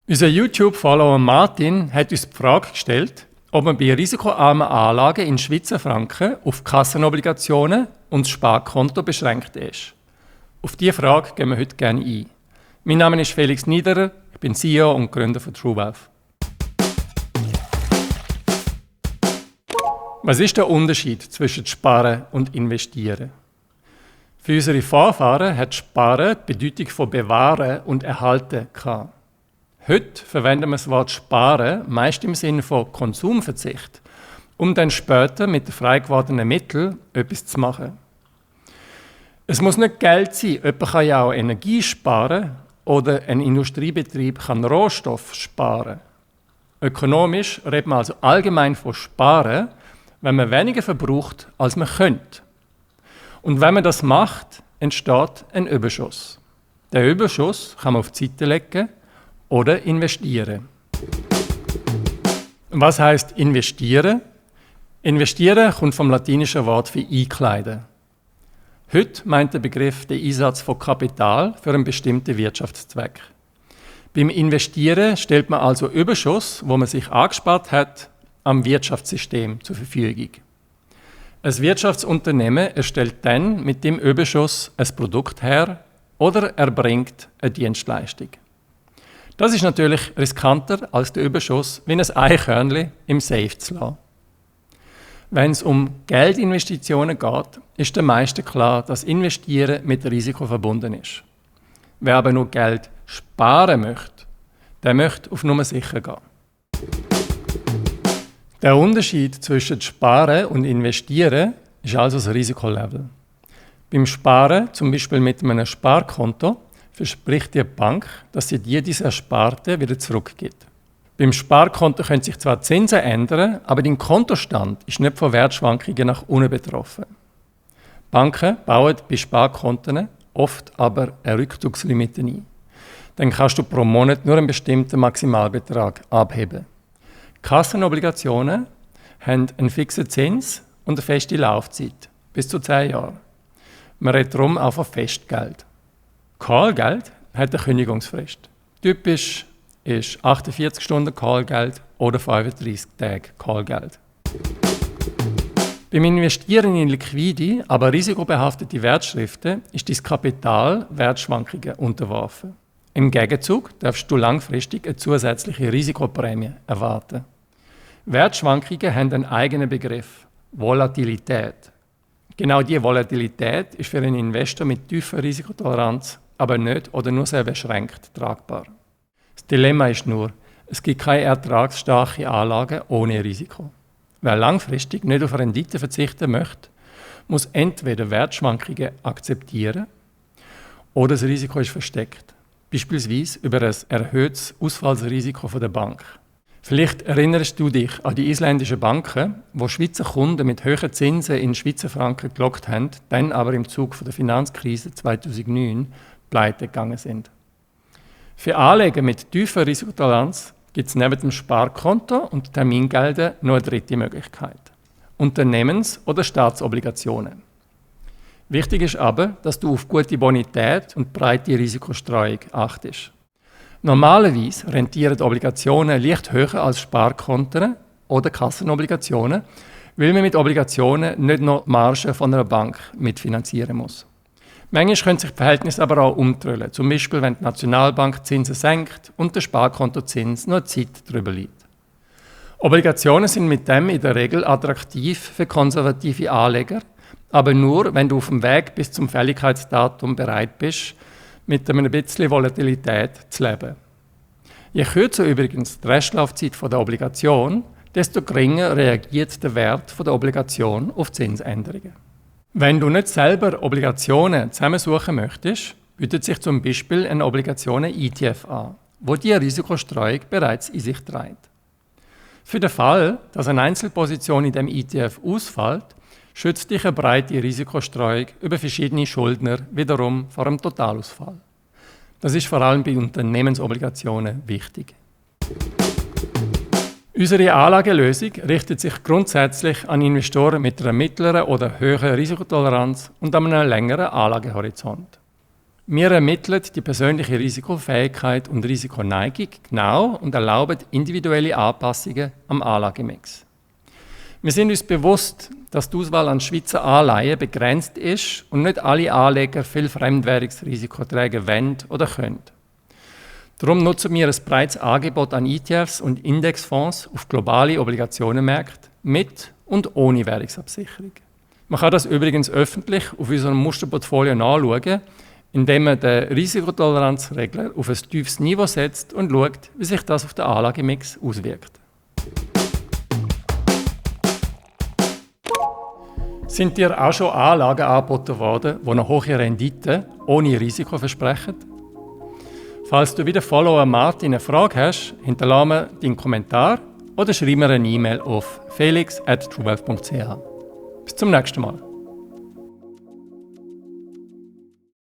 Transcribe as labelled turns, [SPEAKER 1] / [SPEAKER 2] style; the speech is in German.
[SPEAKER 1] Unser YouTube-Follower Martin hat uns die Frage gestellt, ob man bei risikoarmen Anlagen in Schweizer Franken auf Kassenobligationen und das Sparkonto beschränkt ist. Auf diese Frage gehen wir heute gerne ein. Mein Name ist Felix Niederer, ich bin CEO und Gründer von TrueWealth. Was ist der Unterschied zwischen Sparen und Investieren? Für unsere Vorfahren hat Sparen die Bedeutung von Bewahren und Erhalten gehabt. Heute verwenden wir das Wort Sparen meist im Sinne von Konsumverzicht, um dann später mit den frei gewordenen Mitteln etwas zu machen. Es muss nicht Geld sein, jemand kann ja auch Energie sparen oder ein Industriebetrieb kann Rohstoff sparen. Ökonomisch redet man also allgemein von Sparen, wenn man weniger verbraucht, als man könnte. Und wenn man das macht, entsteht ein Überschuss. Der Überschuss kann man auf die Seite legen oder investieren. Was heißt investieren? Investieren kommt vom latinischen Wort für einkleiden. Heute meint der Begriff den Einsatz von Kapital für einen bestimmten Wirtschaftszweck. Beim Investieren stellt man also Überschuss, wo man sich angespart hat, am Wirtschaftssystem zur Verfügung. Ein Wirtschaftsunternehmen erstellt dann mit dem Überschuss ein Produkt her oder erbringt eine Dienstleistung. Das ist natürlich riskanter als der Überschuss, wie ein Eichhörnchen im Safe zu lassen. Wenn es um Geldinvestitionen geht, ist den meisten klar, dass Investieren mit Risiko verbunden ist. Wer aber nur Geld sparen möchte, der möchte auf Nummer sicher gehen. Der Unterschied zwischen Sparen und Investieren ist also das Risikolevel. Beim Sparen, zum Beispiel mit einem Sparkonto, verspricht die Bank, dass sie dir dieses Ersparte wieder zurückgibt. Beim Sparkonto können sich zwar die Zinsen ändern, aber dein Kontostand ist nicht von Wertschwankungen nach unten betroffen. Banken bauen bei Sparkonten oft aber eine Rückzugslimite ein. Dann kannst du pro Monat nur einen bestimmten Maximalbetrag abheben. Kassenobligationen haben einen fixen Zins und eine feste Laufzeit, bis zu 10 Jahren. Man redet darum auch von Festgeld. Callgeld hat eine Kündigungsfrist. Typisch ist 48 Stunden Callgeld oder 35 Tage Callgeld. Beim Investieren in liquide, aber risikobehaftete Wertschriften ist dein Kapital Wertschwankungen unterworfen. Im Gegenzug darfst du langfristig eine zusätzliche Risikoprämie erwarten. Wertschwankungen haben einen eigenen Begriff: Volatilität. Genau diese Volatilität ist für einen Investor mit tiefer Risikotoleranz aber nicht oder nur sehr beschränkt tragbar. Das Dilemma ist nur, es gibt keine ertragsstarke Anlagen ohne Risiko. Wer langfristig nicht auf Rendite verzichten möchte, muss entweder Wertschwankungen akzeptieren oder das Risiko ist versteckt, beispielsweise über ein erhöhtes Ausfallsrisiko der Bank. Vielleicht erinnerst du dich an die isländischen Banken, wo Schweizer Kunden mit hohen Zinsen in Schweizer Franken gelockt haben, dann aber im Zug der Finanzkrise 2009 pleite gegangen sind. Für Anleger mit tiefer Risikotoleranz gibt es neben dem Sparkonto und Termingeldern noch eine dritte Möglichkeit: Unternehmens- oder Staatsobligationen. Wichtig ist aber, dass du auf gute Bonität und breite Risikostreuung achtest. Normalerweise rentieren Obligationen leicht höher als Sparkonten oder Kassenobligationen, weil man mit Obligationen nicht noch die Marge von einer Bank mitfinanzieren muss. Manchmal können sich die Verhältnisse aber auch umdrehen, zum Beispiel wenn die Nationalbank Zinsen senkt und der Sparkontozins noch Zeit darüber liegt. Obligationen sind mit dem in der Regel attraktiv für konservative Anleger, aber nur, wenn du auf dem Weg bis zum Fälligkeitsdatum bereit bist, mit einem bisschen Volatilität zu leben. Je kürzer übrigens die Restlaufzeit der Obligation, desto geringer reagiert der Wert der Obligation auf Zinsänderungen. Wenn du nicht selber Obligationen zusammensuchen möchtest, bietet sich zum Beispiel ein Obligationen-ETF an, wo die Risikostreuung bereits in sich trägt. Für den Fall, dass eine Einzelposition in dem ETF ausfällt, schützt dich eine breite Risikostreuung über verschiedene Schuldner wiederum vor einem Totalausfall. Das ist vor allem bei Unternehmensobligationen wichtig. Unsere Anlagelösung richtet sich grundsätzlich an Investoren mit einer mittleren oder höheren Risikotoleranz und einem längeren Anlagehorizont. Wir ermitteln die persönliche Risikofähigkeit und Risikoneigung genau und erlauben individuelle Anpassungen am Anlagemix. Wir sind uns bewusst, dass die Auswahl an Schweizer Anleihen begrenzt ist und nicht alle Anleger viel Fremdwährungsrisiko tragen wollen oder können. Darum nutzen wir ein breites Angebot an ETFs und Indexfonds auf globale Obligationenmärkte mit und ohne Währungsabsicherung. Man kann das übrigens öffentlich auf unserem Musterportfolio nachschauen, indem man den Risikotoleranzregler auf ein tiefes Niveau setzt und schaut, wie sich das auf den Anlagemix auswirkt. Sind dir auch schon Anlagen angeboten worden, die eine hohe Rendite ohne Risiko versprechen? Falls du wie der Follower Martin eine Frage hast, hinterlasse mir deinen Kommentar oder schreib mir eine E-Mail auf felix@truewealth.ch. Bis zum nächsten Mal.